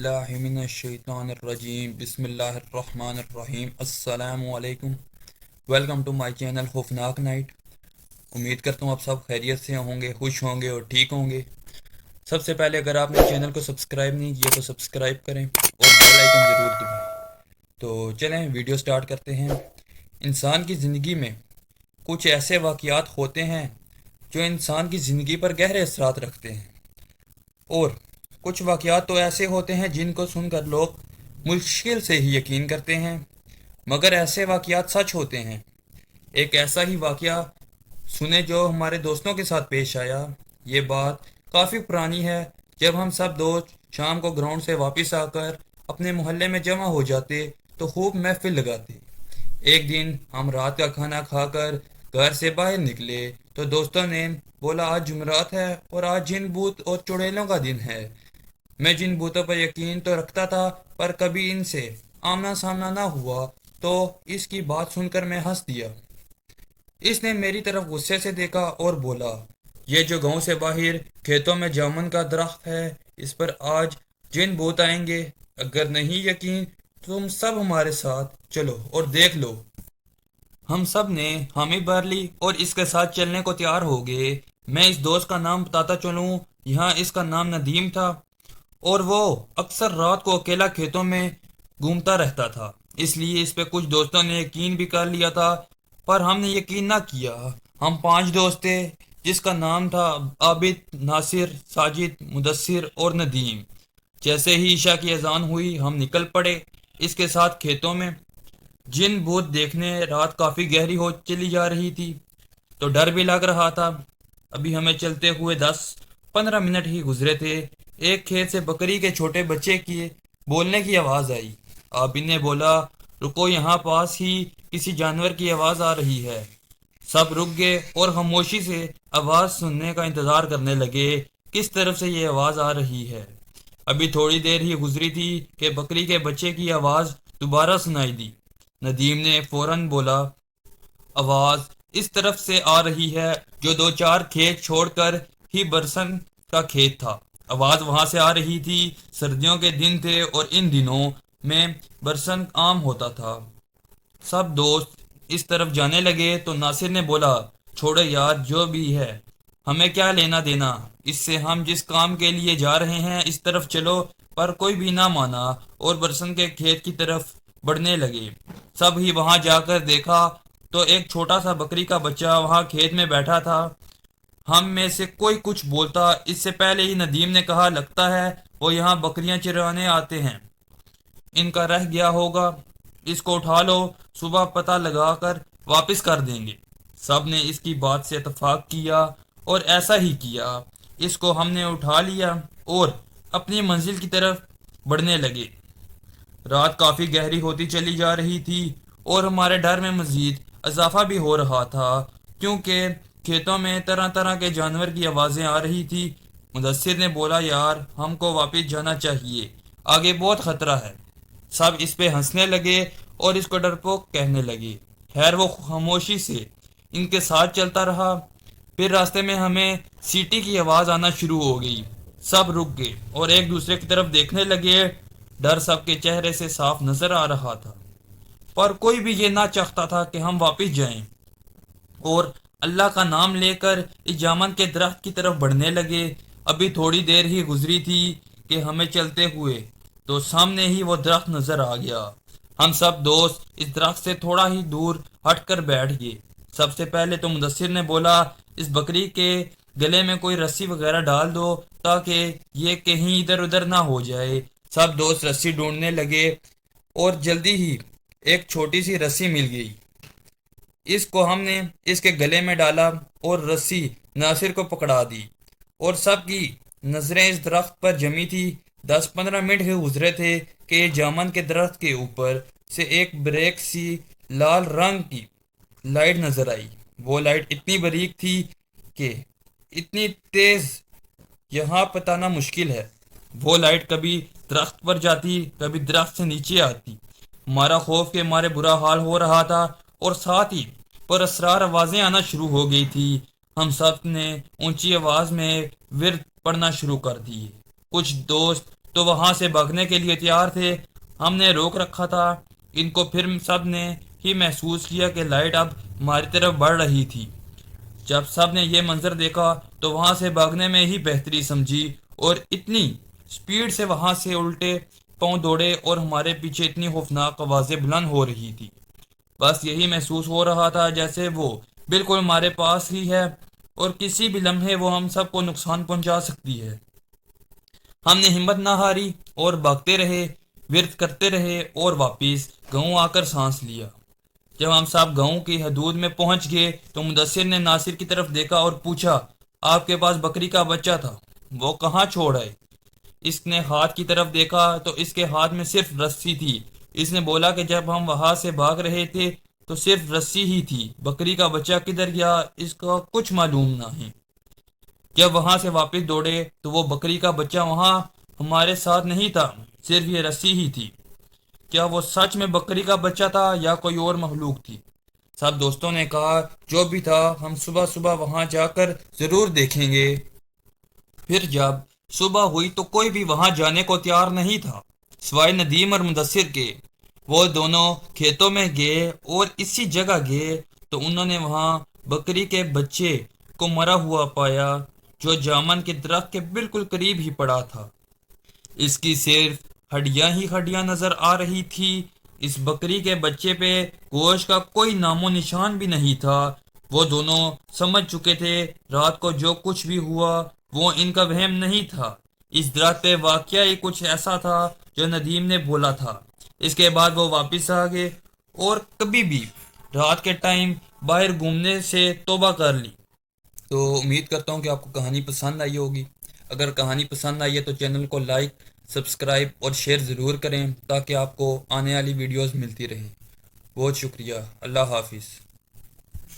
बिल्लाहि मिनश्शैतानिर्रजीम बिस्मिल्लाहिर्रहमानिर्रहीम अस्सलामु अलैकुम। वेलकम टू माय चैनल खौफनाक नाइट। उम्मीद करता हूँ आप सब खैरियत से होंगे, खुश होंगे और ठीक होंगे। सबसे पहले अगर आपने चैनल को सब्सक्राइब नहीं किया तो सब्सक्राइब करें और बेल आइकन ज़रूर दबाएं। तो चलें वीडियो स्टार्ट करते हैं। इंसान की ज़िंदगी में कुछ ऐसे वाक़यात होते हैं जो इंसान की ज़िंदगी पर गहरे असरात रखते हैं, और कुछ वाक़यात तो ऐसे होते हैं जिनको सुनकर लोग मुश्किल से ही यकीन करते हैं, मगर ऐसे वाक़यात सच होते हैं। एक ऐसा ही वाक़या सुने जो हमारे दोस्तों के साथ पेश आया। ये बात काफ़ी पुरानी है। जब हम सब दोस्त शाम को ग्राउंड से वापस आकर अपने मोहल्ले में जमा हो जाते तो खूब महफिल लगाते। एक दिन हम रात का खाना खाकर घर से बाहर निकले तो दोस्तों ने बोला आज जुमरात है और आज जिन भूत और चुड़ैलों का दिन है। मैं जिन भूतों पर यकीन तो रखता था पर कभी इनसे आमना सामना ना हुआ, तो इसकी बात सुनकर मैं हंस दिया। इसने मेरी तरफ गुस्से से देखा और बोला, ये जो गांव से बाहर खेतों में जामुन का दरख्त है, इस पर आज जिन भूत आएंगे। अगर नहीं यकीन तो तुम सब हमारे साथ चलो और देख लो। हम सब ने हामी भर ली और इसके साथ चलने को तैयार हो गए। मैं इस दोस्त का नाम बताता चलूं, यहाँ इसका नाम नदीम था और वो अक्सर रात को अकेला खेतों में घूमता रहता था। इसलिए इस पे कुछ दोस्तों ने यकीन भी कर लिया था, पर हमने यकीन ना किया। हम 5 दोस्त थे जिसका नाम था आबिद, नासिर, साजिद, मुदस्सिर और नदीम। जैसे ही ईशा की अजान हुई हम निकल पड़े इसके साथ खेतों में। जिन भूत देखने रात काफ़ी गहरी हो चली जा रही थी तो डर भी लग रहा था। अभी हमें चलते हुए 10-15 मिनट ही गुजरे थे। एक खेत से बकरी के छोटे बच्चे की बोलने की आवाज़ आई। आबिद ने बोला, रुको, यहाँ पास ही किसी जानवर की आवाज़ आ रही है। सब रुक गए और खामोशी से आवाज़ सुनने का इंतज़ार करने लगे किस तरफ से ये आवाज़ आ रही है। अभी थोड़ी देर ही गुजरी थी कि बकरी के बच्चे की आवाज़ दोबारा सुनाई दी। नदीम ने फौरन बोला, आवाज़ इस तरफ से आ रही है जो 2-4 खेत छोड़कर ही बरसन का खेत था। आवाज़ वहां से आ रही थी। सर्दियों के दिन थे और इन दिनों में बरसन आम होता था। सब दोस्त इस तरफ जाने लगे तो नासिर ने बोला, छोड़ो यार, जो भी है हमें क्या लेना देना इससे, हम जिस काम के लिए जा रहे हैं इस तरफ चलो। पर कोई भी ना माना और बरसन के खेत की तरफ बढ़ने लगे। सब ही वहां जाकर देखा तो एक छोटा सा बकरी का बच्चा वहां खेत में बैठा था। हम में से कोई कुछ बोलता इससे पहले ही नदीम ने कहा, लगता है वो यहाँ बकरियां चराने आते हैं, इनका रह गया होगा, इसको उठा लो, सुबह पता लगाकर वापस कर देंगे। सब ने इसकी बात से इत्तेफाक किया और ऐसा ही किया। इसको हमने उठा लिया और अपनी मंजिल की तरफ बढ़ने लगे। रात काफ़ी गहरी होती चली जा रही थी और हमारे डर में मज़ीद इजाफा भी हो रहा था, क्योंकि खेतों में तरह तरह के जानवर की आवाज़ें आ रही थी। मुदस्सिर ने बोला, यार हमको वापस जाना चाहिए, आगे बहुत ख़तरा है। सब इस पे हंसने लगे और इसको डरपोक कहने लगे। खैर वो खामोशी से इनके साथ चलता रहा। फिर रास्ते में हमें सीटी की आवाज़ आना शुरू हो गई। सब रुक गए और एक दूसरे की तरफ देखने लगे। डर सबके चेहरे से साफ नजर आ रहा था, पर कोई भी ये ना चाहता था कि हम वापस जाएं और अल्लाह का नाम लेकर इस जामन के दरख्त की तरफ बढ़ने लगे। अभी थोड़ी देर ही गुजरी थी कि हमें चलते हुए तो सामने ही वो दरख्त नजर आ गया। हम सब दोस्त इस दरख्त से थोड़ा ही दूर हटकर बैठ गए। सबसे पहले तो मुदस्सिर ने बोला, इस बकरी के गले में कोई रस्सी वगैरह डाल दो ताकि ये कहीं इधर उधर ना हो जाए। सब दोस्त रस्सी ढूंढने लगे और जल्दी ही एक छोटी सी रस्सी मिल गई। इसको हमने इसके गले में डाला और रस्सी नासिर को पकड़ा दी और सबकी नजरें इस दरख्त पर जमी थी। 10-15 मिनट ही गुजरे थे कि जामन के दरख्त के ऊपर से एक ब्रेक सी लाल रंग की लाइट नजर आई। वो लाइट इतनी बारीक थी कि इतनी तेज यहाँ बताना मुश्किल है। वो लाइट कभी दरख्त पर जाती, कभी दरख्त से नीचे आती। हमारा खौफ के मारे बुरा हाल हो रहा था और साथ ही पर असरार आवाज़ें आना शुरू हो गई थी। हम सब ने ऊंची आवाज़ में विर्द पढ़ना शुरू कर दिए। कुछ दोस्त تو وہاں سے بھاگنے کے لیے تیار تھے۔ ہم نے روک رکھا تھا ان کو، پھر سب نے ہی محسوس کیا کہ لائٹ اب ہماری طرف بڑھ رہی تھی۔ جب سب نے یہ منظر دیکھا تو وہاں سے بھاگنے میں ہی بہتری سمجھی، اور اتنی سپیڈ سے وہاں سے الٹے پاؤں دوڑے، اور ہمارے پیچھے اتنی خوفناک آوازیں بلند ہو رہی تھی۔ بس یہی محسوس ہو رہا تھا جیسے وہ بالکل ہمارے پاس ہی ہے، اور کسی بھی لمحے وہ ہم سب کو نقصان پہنچا سکتی ہے۔ ہم نے ہمت نہ ہاری اور بھاگتے رہے، ورد کرتے رہے، اور واپس گاؤں آ کر سانس لیا۔ جب ہم سب گاؤں کی حدود میں پہنچ گئے تو مدثر نے ناصر کی طرف دیکھا اور پوچھا، آپ کے پاس بکری کا بچہ تھا، وہ کہاں چھوڑ آئے؟ اس نے ہاتھ کی طرف دیکھا تو اس کے ہاتھ میں صرف رسی تھی۔ اس نے بولا کہ جب ہم وہاں سے بھاگ رہے تھے تو صرف رسی ہی تھی، بکری کا بچہ کدھر گیا اس کا کچھ معلوم نہیں۔ جب وہاں سے واپس دوڑے تو وہ بکری کا بچہ وہاں ہمارے ساتھ نہیں تھا، صرف یہ رسی ہی تھی۔ کیا وہ سچ میں بکری کا بچہ تھا یا کوئی اور مخلوق تھی؟ سب دوستوں نے کہا جو بھی تھا ہم صبح صبح وہاں جا کر ضرور دیکھیں گے۔ پھر جب صبح ہوئی تو کوئی بھی وہاں جانے کو تیار نہیں تھا سوائے ندیم اور مدثر کے۔ وہ دونوں کھیتوں میں گئے اور اسی جگہ گئے تو انہوں نے وہاں بکری کے بچے کو مرا ہوا پایا جو جامن کے درخت کے بالکل قریب ہی پڑا تھا۔ اس کی صرف ہڈیاں ہی ہڈیاں نظر آ رہی تھی۔ اس بکری کے بچے پہ گوشت کا کوئی نام و نشان بھی نہیں تھا۔ وہ دونوں سمجھ چکے تھے رات کو جو کچھ بھی ہوا وہ ان کا وہم نہیں تھا۔ اس درخت پہ واقعہ ہی کچھ ایسا تھا جو ندیم نے بولا تھا۔ اس کے بعد وہ واپس آ گئے اور کبھی بھی رات کے ٹائم باہر گھومنے سے توبہ کر لی۔ تو امید کرتا ہوں کہ آپ کو کہانی پسند آئی ہوگی۔ اگر کہانی پسند آئی ہے تو چینل کو لائک، سبسکرائب اور شیئر ضرور کریں تاکہ آپ کو آنے والی ویڈیوز ملتی رہیں۔ بہت شکریہ، اللہ حافظ۔